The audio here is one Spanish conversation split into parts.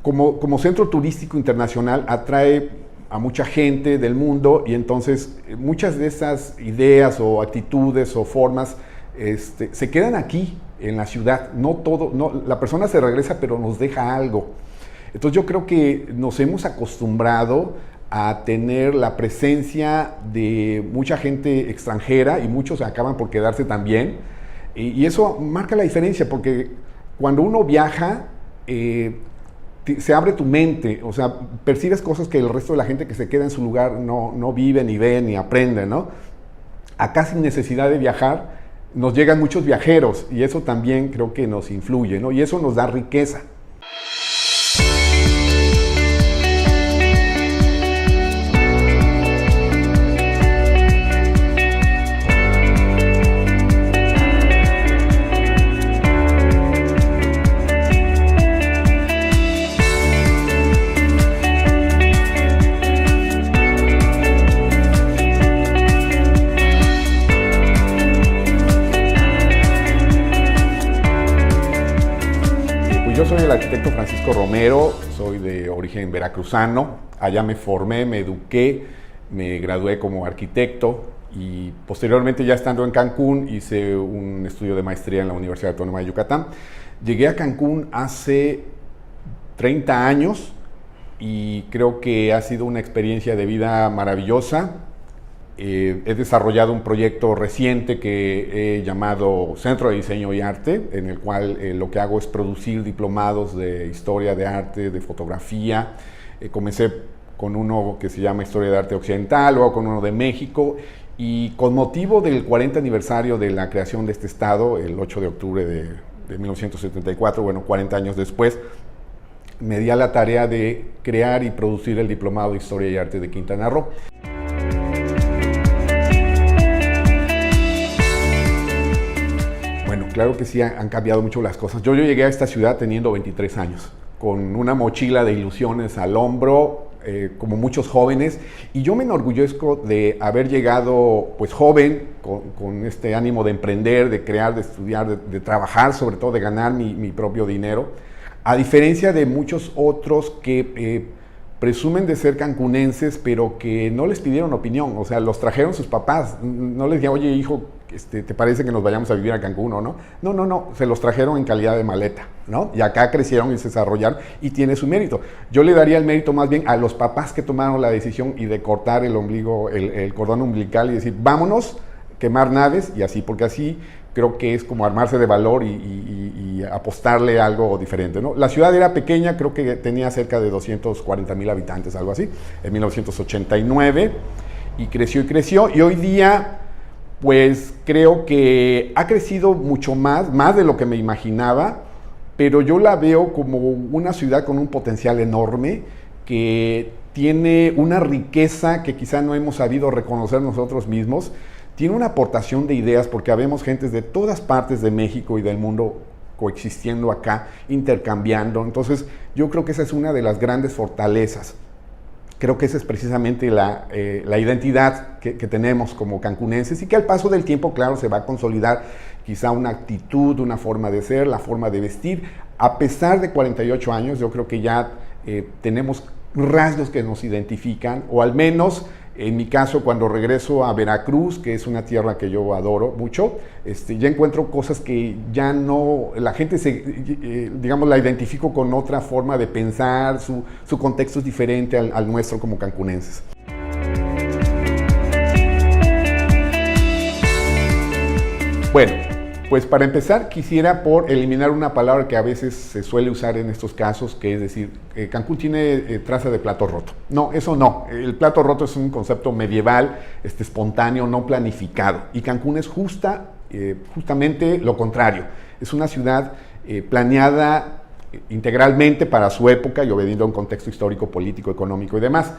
como centro turístico internacional atrae a mucha gente del mundo y entonces muchas de esas ideas o actitudes o formas se quedan aquí en la ciudad. No todo, no, la persona se regresa pero nos deja algo. Entonces yo creo que nos hemos acostumbrado a tener la presencia de mucha gente extranjera y muchos acaban por quedarse también. Y eso marca la diferencia porque cuando uno viaja, se abre tu mente, o sea, percibes cosas que el resto de la gente que se queda en su lugar no vive, ni ve, ni aprende, ¿no? Acá sin necesidad de viajar, nos llegan muchos viajeros y eso también creo que nos influye, ¿no? Y eso nos da riqueza. Yo soy el arquitecto Francisco Romero, soy de origen veracruzano, allá me formé, me eduqué, me gradué como arquitecto y posteriormente ya estando en Cancún hice un estudio de maestría en la Universidad Autónoma de Yucatán. Llegué a Cancún hace 30 años y creo que ha sido una experiencia de vida maravillosa. He desarrollado un proyecto reciente que he llamado Centro de Diseño y Arte, en el cual lo que hago es producir diplomados de historia de arte, de fotografía. Comencé con uno que se llama Historia de Arte Occidental, luego con uno de México, y con motivo del 40 aniversario de la creación de este estado, el 8 de octubre de 1974, bueno, 40 años después, me di a la tarea de crear y producir el diplomado de Historia y Arte de Quintana Roo. Bueno, claro que sí, han cambiado mucho las cosas. Yo llegué a esta ciudad teniendo 23 años, con una mochila de ilusiones al hombro, como muchos jóvenes, y yo me enorgullezco de haber llegado pues joven, con este ánimo de emprender, de crear, de estudiar, de trabajar, sobre todo de ganar mi propio dinero, a diferencia de muchos otros que presumen de ser cancunenses, pero que no les pidieron opinión, o sea, los trajeron sus papás, no les dijeron, oye hijo, ¿te parece que nos vayamos a vivir a Cancún o no? No, se los trajeron en calidad de maleta, ¿no? Y acá crecieron y se desarrollaron y tiene su mérito. Yo le daría el mérito más bien a los papás que tomaron la decisión y de cortar el ombligo, el cordón umbilical y decir, vámonos, quemar naves y así, porque así creo que es como armarse de valor y apostarle a algo diferente, ¿no? La ciudad era pequeña, creo que tenía cerca de 240,000 habitantes, algo así, en 1989, y creció, y hoy día pues creo que ha crecido mucho más de lo que me imaginaba, pero yo la veo como una ciudad con un potencial enorme, que tiene una riqueza que quizá no hemos sabido reconocer nosotros mismos, tiene una aportación de ideas porque habemos gentes de todas partes de México y del mundo coexistiendo acá, intercambiando. Entonces yo creo que esa es una de las grandes fortalezas. Creo que esa es precisamente la identidad que tenemos como cancunenses y que al paso del tiempo, claro, se va a consolidar quizá una actitud, una forma de ser, la forma de vestir. A pesar de 48 años, yo creo que ya tenemos rasgos que nos identifican, o al menos en mi caso, cuando regreso a Veracruz, que es una tierra que yo adoro mucho, ya encuentro cosas que ya no, la gente digamos, la identifico con otra forma de pensar, su contexto es diferente al nuestro como cancunenses. Bueno, pues para empezar quisiera por eliminar una palabra que a veces se suele usar en estos casos, que es decir, Cancún tiene traza de plato roto. No, eso no. El plato roto es un concepto medieval, espontáneo, no planificado. Y Cancún es justamente lo contrario. Es una ciudad planeada integralmente para su época y obediendo a un contexto histórico, político, económico y demás.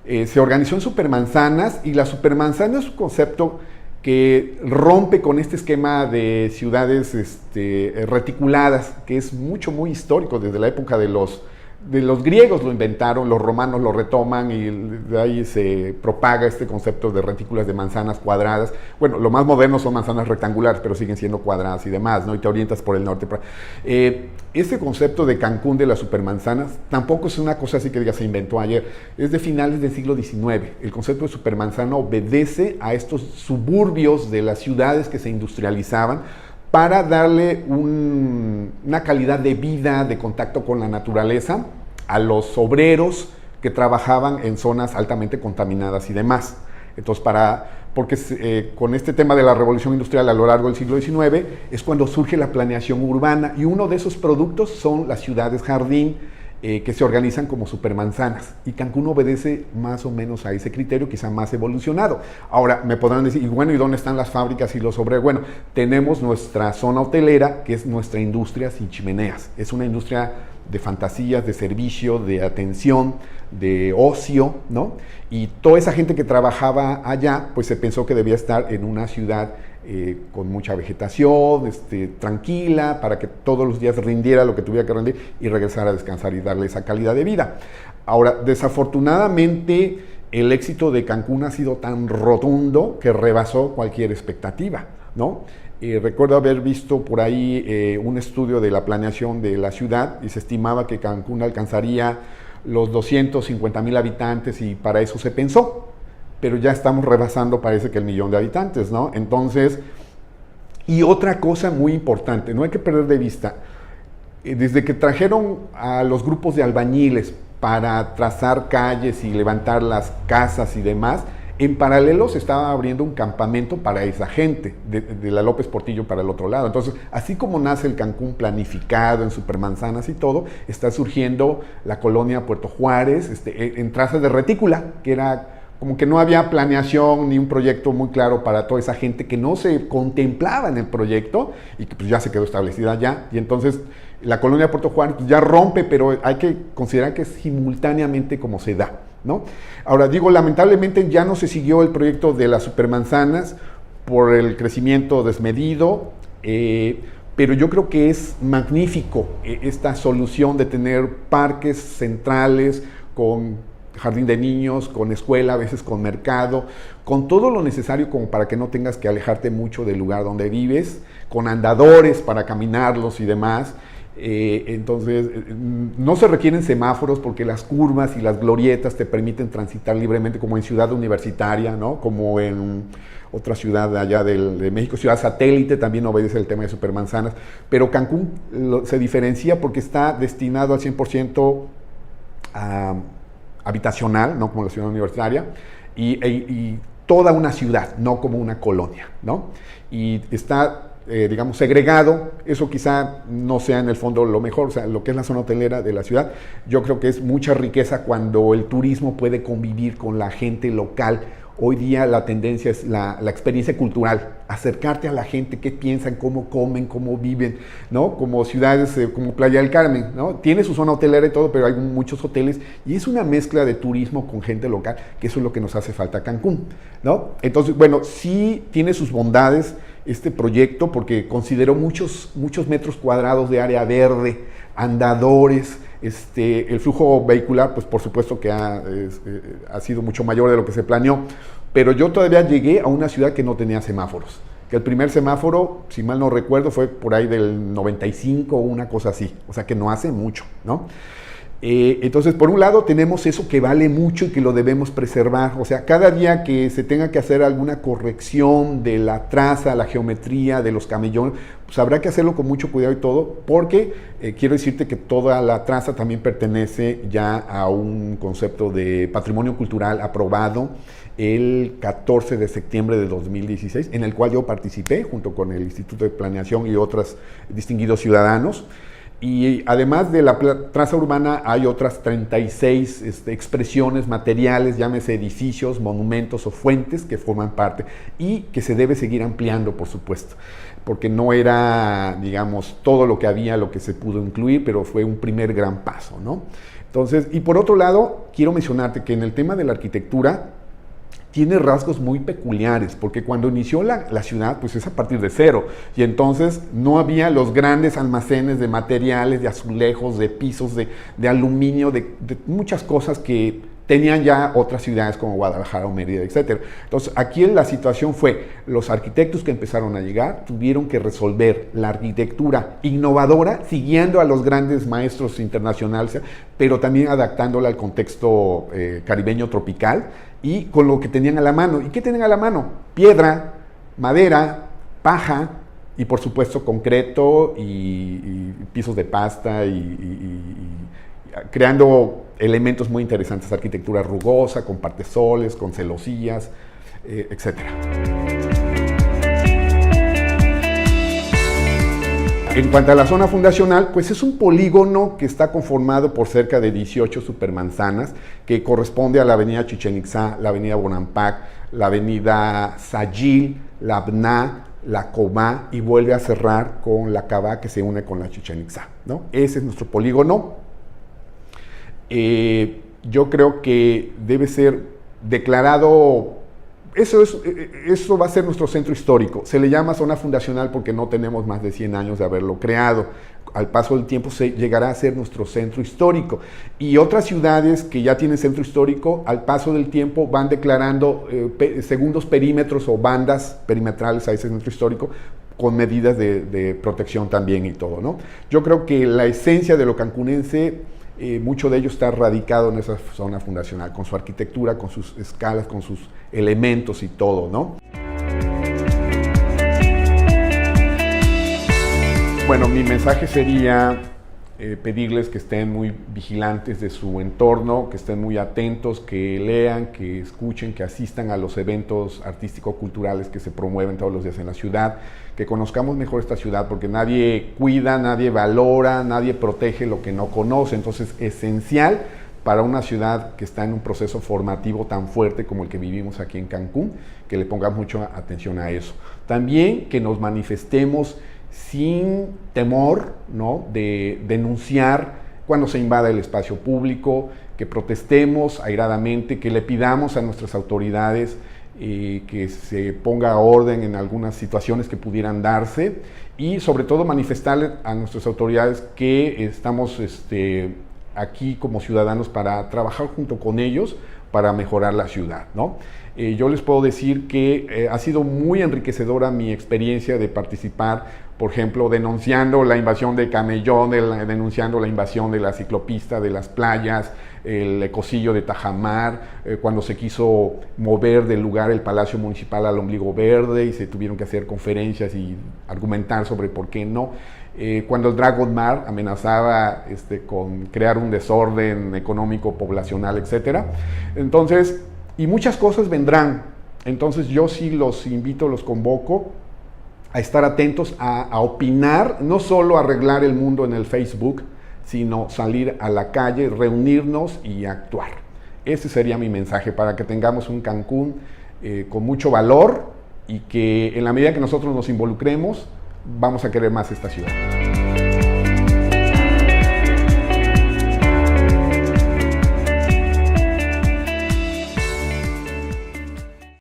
Se organizó en supermanzanas y la supermanzana es un concepto que rompe con este esquema de ciudades reticuladas, que es muy histórico desde la época de los de los griegos lo inventaron, los romanos lo retoman y de ahí se propaga este concepto de retículas de manzanas cuadradas. Bueno, lo más moderno son manzanas rectangulares, pero siguen siendo cuadradas y demás, ¿no? Y te orientas por el norte. Este concepto de Cancún de las supermanzanas tampoco es una cosa así que diga se inventó ayer, es de finales del siglo XIX. El concepto de supermanzana obedece a estos suburbios de las ciudades que se industrializaban para darle una calidad de vida, de contacto con la naturaleza a los obreros que trabajaban en zonas altamente contaminadas y demás. Entonces, porque con este tema de la revolución industrial a lo largo del siglo XIX es cuando surge la planeación urbana, y uno de esos productos son las ciudades jardín, que se organizan como supermanzanas, y Cancún obedece más o menos a ese criterio, quizá más evolucionado. Ahora me podrán decir, y bueno, ¿y dónde están las fábricas y los obreros? Bueno, tenemos nuestra zona hotelera, que es nuestra industria sin chimeneas. Es una industria de fantasías, de servicio, de atención, de ocio, ¿no? Y toda esa gente que trabajaba allá, pues se pensó que debía estar en una ciudad con mucha vegetación, tranquila, para que todos los días rindiera lo que tuviera que rendir y regresar a descansar y darle esa calidad de vida. Ahora, desafortunadamente, el éxito de Cancún ha sido tan rotundo que rebasó cualquier expectativa, ¿no? Recuerdo haber visto por ahí un estudio de la planeación de la ciudad, y se estimaba que Cancún alcanzaría los 250,000 habitantes, y para eso se pensó. Pero ya estamos rebasando, parece que el 1,000,000 de habitantes, ¿no? Entonces, y otra cosa muy importante, no hay que perder de vista, desde que trajeron a los grupos de albañiles para trazar calles y levantar las casas y demás, en paralelo se estaba abriendo un campamento para esa gente, de la López Portillo para el otro lado. Entonces, así como nace el Cancún planificado en supermanzanas y todo, está surgiendo la colonia Puerto Juárez, en trazas de retícula, que era como que no había planeación ni un proyecto muy claro para toda esa gente que no se contemplaba en el proyecto y que pues ya se quedó establecida ya. Y entonces la colonia Puerto Juárez pues ya rompe, pero hay que considerar que es simultáneamente como se da, ¿no? Ahora digo, lamentablemente ya no se siguió el proyecto de las supermanzanas por el crecimiento desmedido, pero yo creo que es magnífico esta solución de tener parques centrales con jardín de niños, con escuela, a veces con mercado, con todo lo necesario como para que no tengas que alejarte mucho del lugar donde vives, con andadores para caminarlos y demás. Entonces, no se requieren semáforos porque las curvas y las glorietas te permiten transitar libremente, como en Ciudad Universitaria, ¿no? Como en otra ciudad de allá de México, Ciudad Satélite, también obedece el tema de supermanzanas, pero Cancún se diferencia porque está destinado al 100% a habitacional, no como la ciudad universitaria, y toda una ciudad, no como una colonia, ¿no? Y está, digamos, segregado. Eso quizá no sea en el fondo lo mejor, o sea, lo que es la zona hotelera de la ciudad, yo creo que es mucha riqueza cuando el turismo puede convivir con la gente local. Hoy día la tendencia es la experiencia cultural, acercarte a la gente, qué piensan, cómo comen, cómo viven, ¿no? Como ciudades como Playa del Carmen, ¿no? Tiene su zona hotelera y todo, pero hay muchos hoteles y es una mezcla de turismo con gente local, que eso es lo que nos hace falta a Cancún, ¿no? Entonces, bueno, sí tiene sus bondades este proyecto porque consideró muchos metros cuadrados de área verde, andadores. El flujo vehicular, pues por supuesto que ha sido mucho mayor de lo que se planeó, pero yo todavía llegué a una ciudad que no tenía semáforos, que el primer semáforo, si mal no recuerdo, fue por ahí del 95 o una cosa así, o sea que no hace mucho, ¿no? Entonces, por un lado tenemos eso que vale mucho y que lo debemos preservar, o sea, cada día que se tenga que hacer alguna corrección de la traza, la geometría de los camellones, pues habrá que hacerlo con mucho cuidado y todo, porque quiero decirte que toda la traza también pertenece ya a un concepto de patrimonio cultural aprobado el 14 de septiembre de 2016, en el cual yo participé junto con el Instituto de Planeación y otros distinguidos ciudadanos. Y además de la traza urbana hay otras 36 expresiones materiales, llámese edificios, monumentos o fuentes que forman parte y que se debe seguir ampliando, por supuesto, porque no era, digamos, todo lo que había, lo que se pudo incluir, pero fue un primer gran paso, ¿no? Entonces, y por otro lado, quiero mencionarte que en el tema de la arquitectura, tiene rasgos muy peculiares, porque cuando inició la ciudad, pues es a partir de cero, y entonces no había los grandes almacenes de materiales, de azulejos, de pisos, de aluminio, de muchas cosas que tenían ya otras ciudades como Guadalajara o Mérida, etc. Entonces, aquí la situación fue, los arquitectos que empezaron a llegar tuvieron que resolver la arquitectura innovadora, siguiendo a los grandes maestros internacionales, pero también adaptándola al contexto caribeño tropical y con lo que tenían a la mano. ¿Y qué tenían a la mano? Piedra, madera, paja y, por supuesto, concreto y pisos de pasta y creando elementos muy interesantes, arquitectura rugosa, con partesoles, con celosías, etc. En cuanto a la zona fundacional, pues es un polígono que está conformado por cerca de 18 supermanzanas, que corresponde a la avenida Chichén Itzá, la avenida Bonampak, la avenida Sayil, la Abná, la Comá, y vuelve a cerrar con la Cabá, que se une con la Chichén Itzá, ¿no? Ese es nuestro polígono. Yo creo que debe ser declarado, eso va a ser nuestro centro histórico. Se le llama zona fundacional porque no tenemos más de 100 años de haberlo creado. Al paso del tiempo se llegará a ser nuestro centro histórico. Y otras ciudades que ya tienen centro histórico, al paso del tiempo van declarando segundos perímetros o bandas perimetrales a ese centro histórico, con medidas de protección también y todo, ¿no? Yo creo que la esencia de lo cancunense, mucho de ello está radicado en esa zona fundacional, con su arquitectura, con sus escalas, con sus elementos y todo, ¿no? Bueno, mi mensaje sería pedirles que estén muy vigilantes de su entorno, que estén muy atentos, que lean, que escuchen, que asistan a los eventos artístico-culturales que se promueven todos los días en la ciudad, que conozcamos mejor esta ciudad, porque nadie cuida, nadie valora, nadie protege lo que no conoce. Entonces, es esencial para una ciudad que está en un proceso formativo tan fuerte como el que vivimos aquí en Cancún, que le pongamos mucha atención a eso. También que nos manifestemos sin temor, ¿no?, de denunciar cuando se invada el espacio público, que protestemos airadamente, que le pidamos a nuestras autoridades que se ponga orden en algunas situaciones que pudieran darse, y sobre todo manifestarle a nuestras autoridades que estamos aquí como ciudadanos para trabajar junto con ellos para mejorar la ciudad, ¿no? Yo les puedo decir que ha sido muy enriquecedora mi experiencia de participar, por ejemplo, denunciando la invasión de Camellón, denunciando la invasión de la ciclopista de las playas, el ecocillo de Tajamar, cuando se quiso mover del lugar el Palacio Municipal al Ombligo Verde y se tuvieron que hacer conferencias y argumentar sobre por qué no. Cuando el Dragon Mar amenazaba con crear un desorden económico, poblacional, etc. Entonces, y muchas cosas vendrán. Entonces yo sí los invito, los convoco a estar atentos, a opinar, no solo arreglar el mundo en el Facebook, sino salir a la calle, reunirnos y actuar. Ese sería mi mensaje, para que tengamos un Cancún con mucho valor, y que en la medida que nosotros nos involucremos, vamos a querer más esta ciudad.